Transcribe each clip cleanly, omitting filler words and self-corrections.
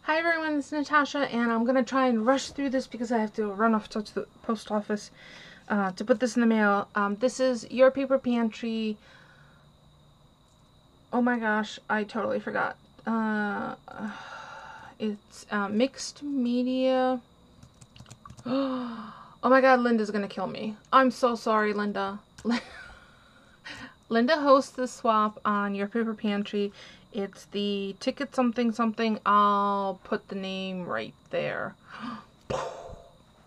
Hi everyone, this is Natasha, and I'm going to try and rush through this because I have to run off to the post office to put this in the mail. This is Your Paper Pantry. Oh my gosh, I totally forgot. It's mixed media. Oh my god, Linda's going to kill me. I'm so sorry, Linda. Linda hosts the swap on Your Paper Pantry. It's the ticket something something. I'll put the name right there.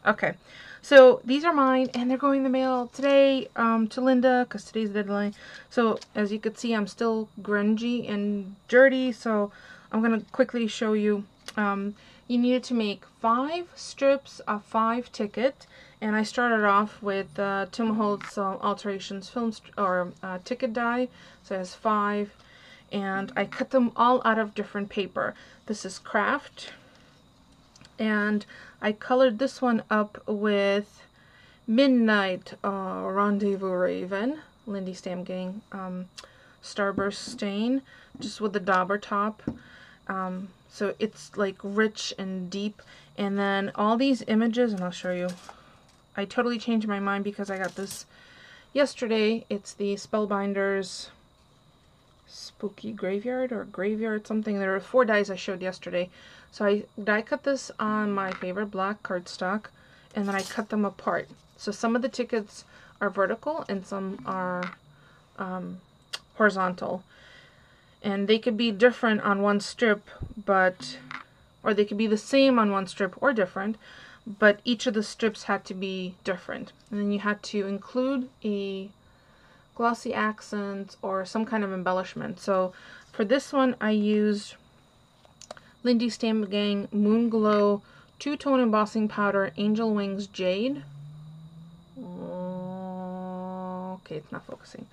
Okay, so these are mine, and they're going in the mail today to Linda because today's the deadline. So as you can see, I'm still grungy and dirty. So I'm gonna quickly show you. You needed to make 5 strips of 5 tickets. And I started off with Tim Holtz Alterations film ticket die, so it has 5, and I cut them all out of different paper. This is craft, and I colored this one up with Midnight Rendezvous Raven, Lindy Stamp Gang Starburst stain, just with the dauber top. So it's like rich and deep, and then all these images, and I'll show you. I totally changed my mind because I got this yesterday. It's the Spellbinders Spooky Graveyard or Graveyard something. There were 4 dies I showed yesterday. So I die cut this on my favorite black cardstock, and then I cut them apart. So some of the tickets are vertical and some are horizontal. And they could be different on one strip, or they could be the same on one strip or different. But each of the strips had to be different. And then you had to include a glossy accent or some kind of embellishment. So for this one, I used Lindy Stamp Gang Moon Glow 2-tone embossing powder, Angel Wings Jade. Okay, it's not focusing.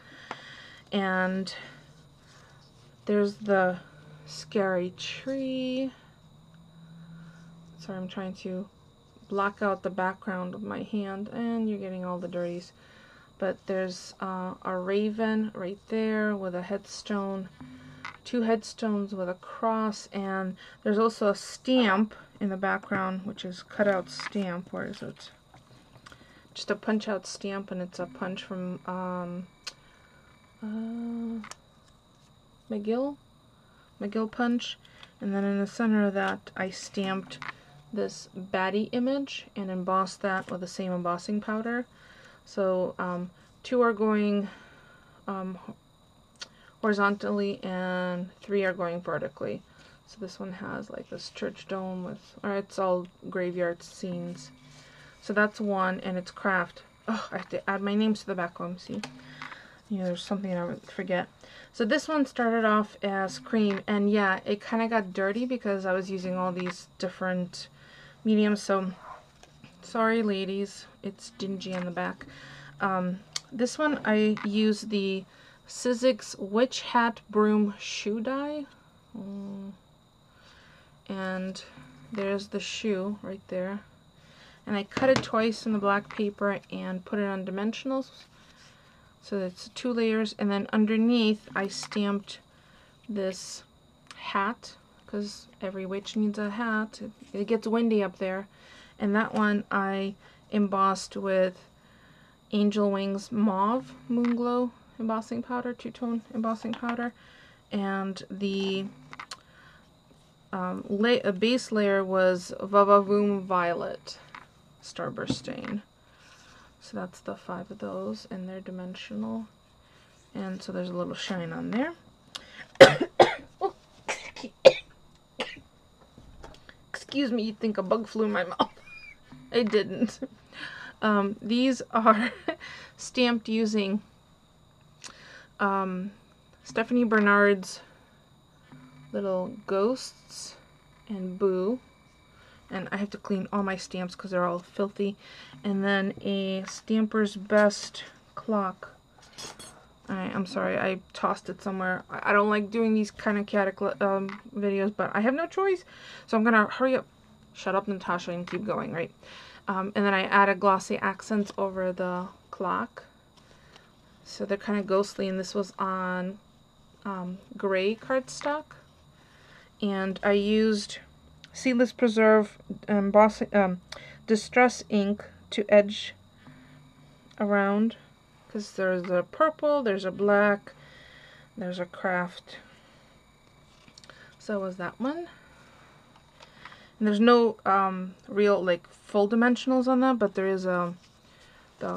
And there's the scary tree. Sorry, I'm trying to block out the background with my hand, and you're getting all the dirties. But there's a raven right there with a headstone, 2 headstones with a cross, and there's also a stamp in the background, which is cut out stamp. Where is it? Just a punch out stamp, and it's a punch from McGill punch. And then in the center of that, I stamped this baddie image and emboss that with the same embossing powder. So 2 are going horizontally and 3 are going vertically. So this one has like this church dome with, or it's all graveyard scenes. So that's 1, and it's craft. Oh, I have to add my names to the back one. See, there's something I would forget. So this one started off as cream, and yeah, it kind of got dirty because I was using all these different medium, so sorry ladies, it's dingy on the back. This one I use the Sizzix Witch Hat Broom shoe die, and there's the shoe right there, and I cut it twice in the black paper and put it on dimensionals, so it's 2 layers, and then underneath I stamped this hat, because every witch needs a hat. It gets windy up there. And that one I embossed with Angel Wings Mauve Moon Glow embossing powder, 2-tone embossing powder. And the base layer was Vavavoom Violet Starburst stain. So that's the 5 of those, and they're dimensional. And so there's a little shine on there. Excuse me, you'd think a bug flew in my mouth. It didn't. These are stamped using Stephanie Bernard's little ghosts and Boo. And I have to clean all my stamps because they're all filthy. And then a Stamper's Best clock. I'm sorry, I tossed it somewhere. I don't like doing these kind of chaotic videos, but I have no choice. So I'm going to hurry up, shut up Natasha, and keep going, right? And then I added glossy accents over the clock. So they're kind of ghostly, and this was on gray cardstock. And I used Seedless Preserve Distress ink to edge around, because there's a purple, there's a black, there's a craft. So was that one. And there's no real like full dimensionals on that, but there is the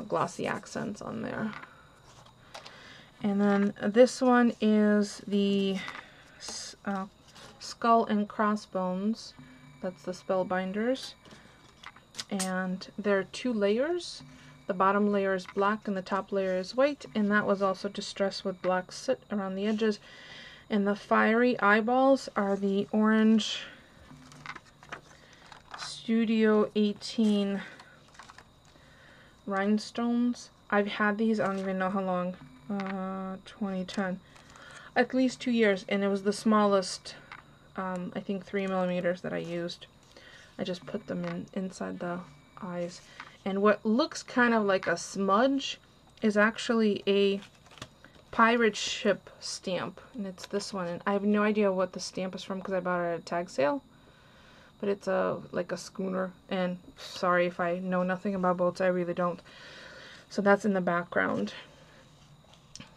glossy accents on there. And then this one is the Skull and Crossbones. That's the Spellbinders. And there are 2 layers. The bottom layer is black and the top layer is white. And that was also distressed with black soot around the edges. And the fiery eyeballs are the orange Studio 18 rhinestones. I've had these, I don't even know how long. 2010. At least 2 years, and it was the smallest, I think 3mm that I used. I just put them inside the eyes. And what looks kind of like a smudge is actually a pirate ship stamp, and it's this one. And I have no idea what the stamp is from because I bought it at a tag sale. But it's like a schooner, and sorry if I know nothing about boats, I really don't. So that's in the background.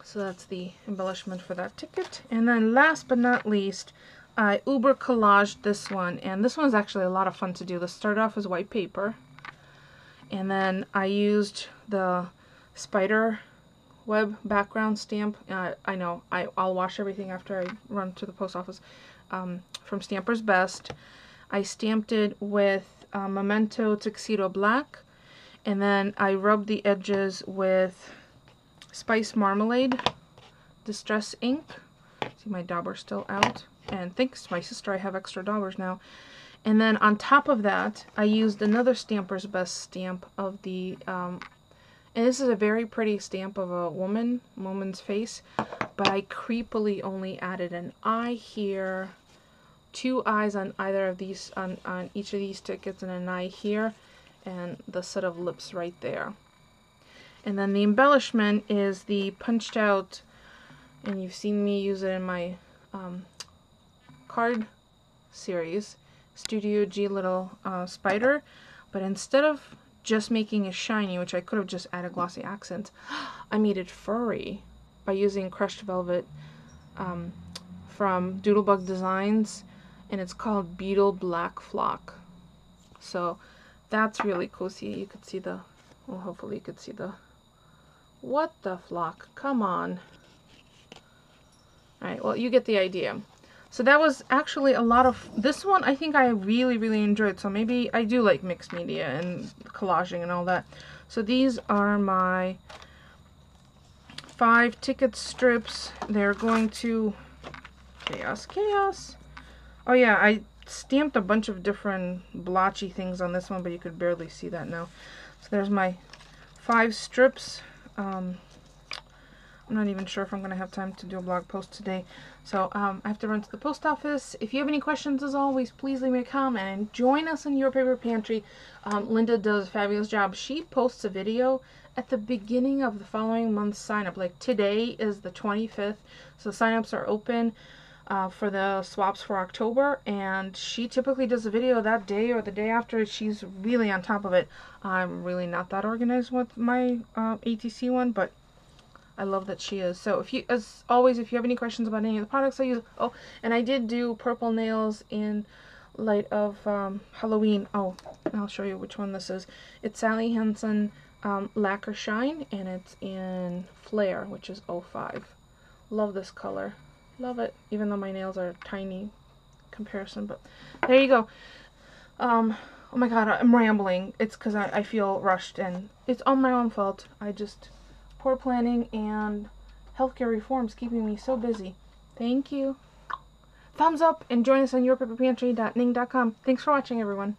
So that's the embellishment for that ticket. And then last but not least, I uber collaged this one, and this one's actually a lot of fun to do. This started off as white paper, and then I used the spider web background stamp. I know, I'll wash everything after I run to the post office, from Stamper's Best. I stamped it with Memento Tuxedo Black, and then I rubbed the edges with Spice Marmalade Distress ink. See, my dauber's still out, and thanks to my sister I have extra daubers now. And then on top of that I used another Stamper's Best stamp of the and this is a very pretty stamp of a woman's face, but I creepily only added an eye here, 2 eyes on either of these, on each of these tickets, and an eye here, and the set of lips right there. And then the embellishment is the punched out, and you've seen me use it in my card series, Studio G Little Spider, but instead of just making it shiny, which I could have just added glossy accents, I made it furry by using crushed velvet from Doodlebug Designs, and it's called Beetle Black Flock. So that's really cool. See, you could see the, well, hopefully you could see the, what the flock, come on. Alright, well, you get the idea. So that was actually a lot of, this one I think I really enjoyed, so maybe I do like mixed media and collaging and all that. So these are my 5 ticket strips. They're going to Chaos. Oh yeah, I stamped a bunch of different blotchy things on this one, but you could barely see that now. So there's my 5 strips. I'm not even sure if I'm going to have time to do a blog post today. So I have to run to the post office. If you have any questions, as always, please leave me a comment and join us in Your Paper Pantry. Linda does a fabulous job. She posts a video at the beginning of the following month's sign up. Like today is the 25th, so sign-ups are open for the swaps for October, and she typically does a video that day or the day after. She's really on top of it. I'm really not that organized with my ATC one, but I love that she is. So if you, as always, if you have any questions about any of the products I use, oh, and I did do purple nails in light of Halloween. Oh, I'll show you which one this is. It's Sally Hansen Lacquer Shine, and it's in Flare, which is 05. Love this color. Love it, even though my nails are tiny comparison, but there you go. Oh my god, I'm rambling. It's because I feel rushed, and it's all my own fault. I just, poor planning and healthcare reforms keeping me so busy. Thank you. Thumbs up and join us on yourpaperpantry.ning.com. Thanks for watching, everyone.